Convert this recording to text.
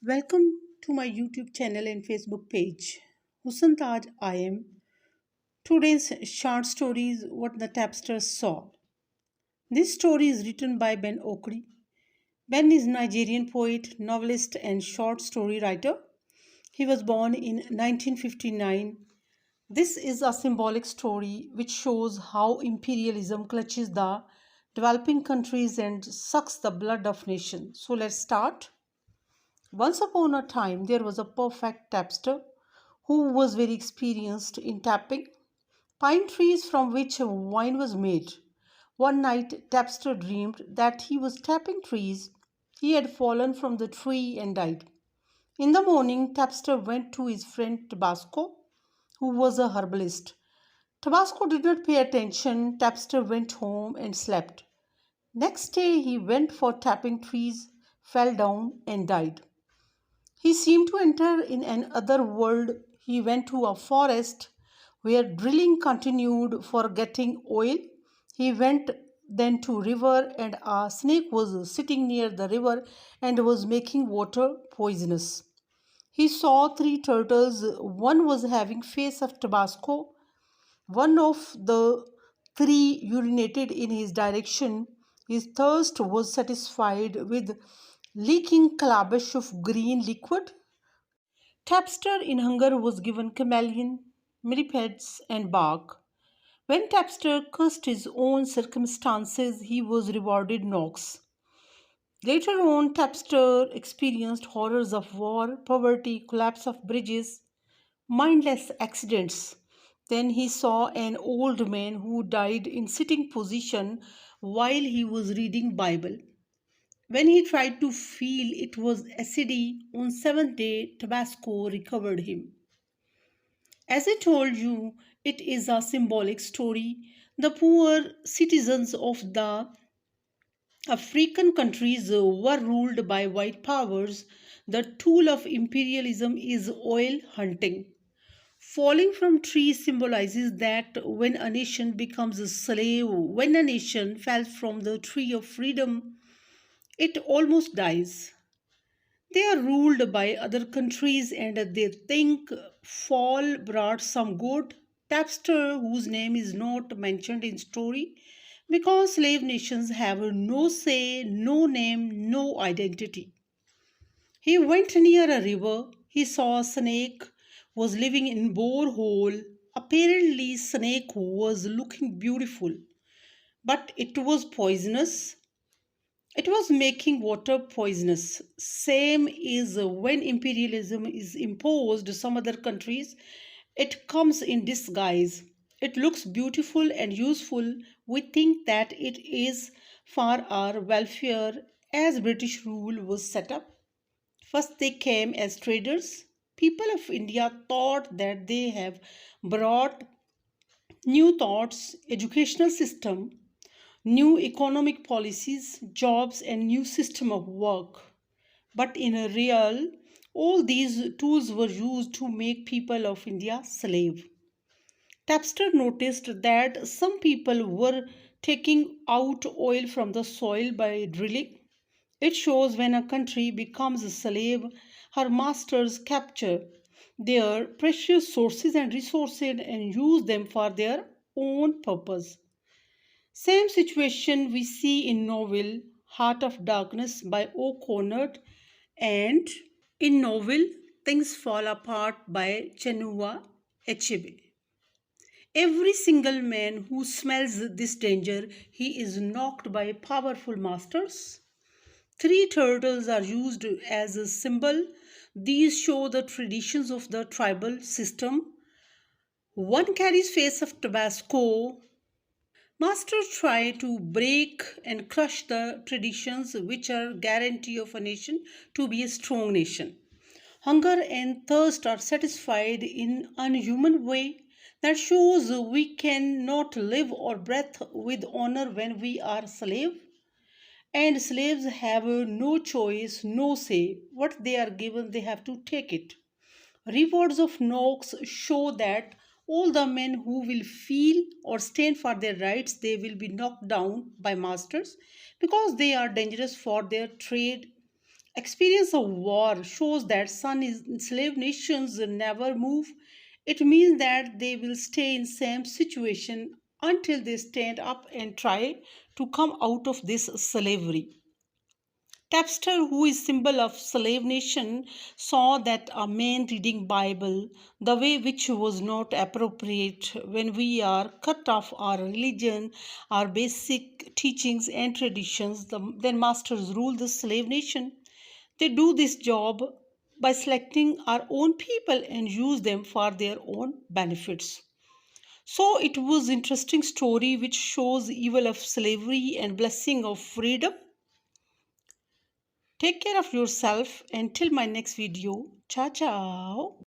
Welcome to my YouTube channel and Facebook page. Husn Taj I am. Today's short story is What the Tapster Saw. This story is written by Ben Okri. Ben is a Nigerian poet, novelist, and short story writer. He was born in 1959. This is a symbolic story which shows how imperialism clutches the developing countries and sucks the blood of nations. So let's start. Once upon a time, there was a perfect tapster who was very experienced in tapping pine trees from which wine was made. One night, Tapster dreamed that he was tapping trees. He had fallen from the tree and died. In the morning, Tapster went to his friend Tabasco, who was a herbalist. Tabasco did not pay attention. Tapster went home and slept. Next day, he went for tapping trees, fell down, and died. He seemed to enter in another world. He went to a forest where drilling continued for getting oil. He went then to river and a snake was sitting near the river and was making water poisonous. He saw three turtles. One was having face of Tabasco. One of the three urinated in his direction. His thirst was satisfied with leaking calabash of green liquid. Tapster in hunger was given chameleon, millipedes, and bark. When Tapster cursed his own circumstances, he was rewarded knocks. Later on, Tapster experienced horrors of war, poverty, collapse of bridges, mindless accidents. Then he saw an old man who died in sitting position while he was reading Bible. When he tried to feel it was acidy, on seventh day Tabasco recovered him. As I told you, it is a symbolic story. The poor citizens of the African countries were ruled by white powers. The tool of imperialism is oil hunting. Falling from trees symbolizes that when a nation becomes a slave, when a nation falls from the tree of freedom, it almost dies. They are ruled by other countries and they think fall brought some good. Tapster, whose name is not mentioned in story, because slave nations have no say, no name, no identity. He went near a river. He saw a snake was living in borehole. Apparently, snake was looking beautiful, but it was poisonous. It was making water poisonous. Same is when imperialism is imposed some other countries, it comes in disguise. It looks beautiful and useful. We think that it is for our welfare as British rule was set up. First they came as traders. People of India thought that they have brought new thoughts, educational system, new economic policies, jobs, and new system of work. But in a real, all these tools were used to make people of India slave. Tapster noticed that some people were taking out oil from the soil by drilling. It shows when a country becomes a slave, her masters capture their precious sources and resources and use them for their own purpose. Same situation we see in novel Heart of Darkness by O'Connor and in novel Things Fall Apart by Chinua Achebe. Every single man who smells this danger, he is knocked by powerful masters. Three turtles are used as a symbol. These show the traditions of the tribal system. One carries face of Tabasco. Masters try to break and crush the traditions which are guarantee of a nation to be a strong nation. Hunger and thirst are satisfied in unhuman way that shows we cannot live or breathe with honor when we are slave. And slaves have no choice, no say. What they are given, they have to take it. Rewards of knocks show that all the men who will feel or stand for their rights, they will be knocked down by masters because they are dangerous for their trade. experience of war shows that some enslaved nations never move. It means that they will stay in same situation until they stand up and try to come out of this slavery. Tapster, who is symbol of slave nation, saw that a man reading Bible the way which was not appropriate when we are cut off our religion, our basic teachings and traditions. Then masters rule the slave nation. They do this job by selecting our own people and use them for their own benefits. So it was interesting story which shows evil of slavery and blessing of freedom. Take care of yourself until my next video. Ciao ciao.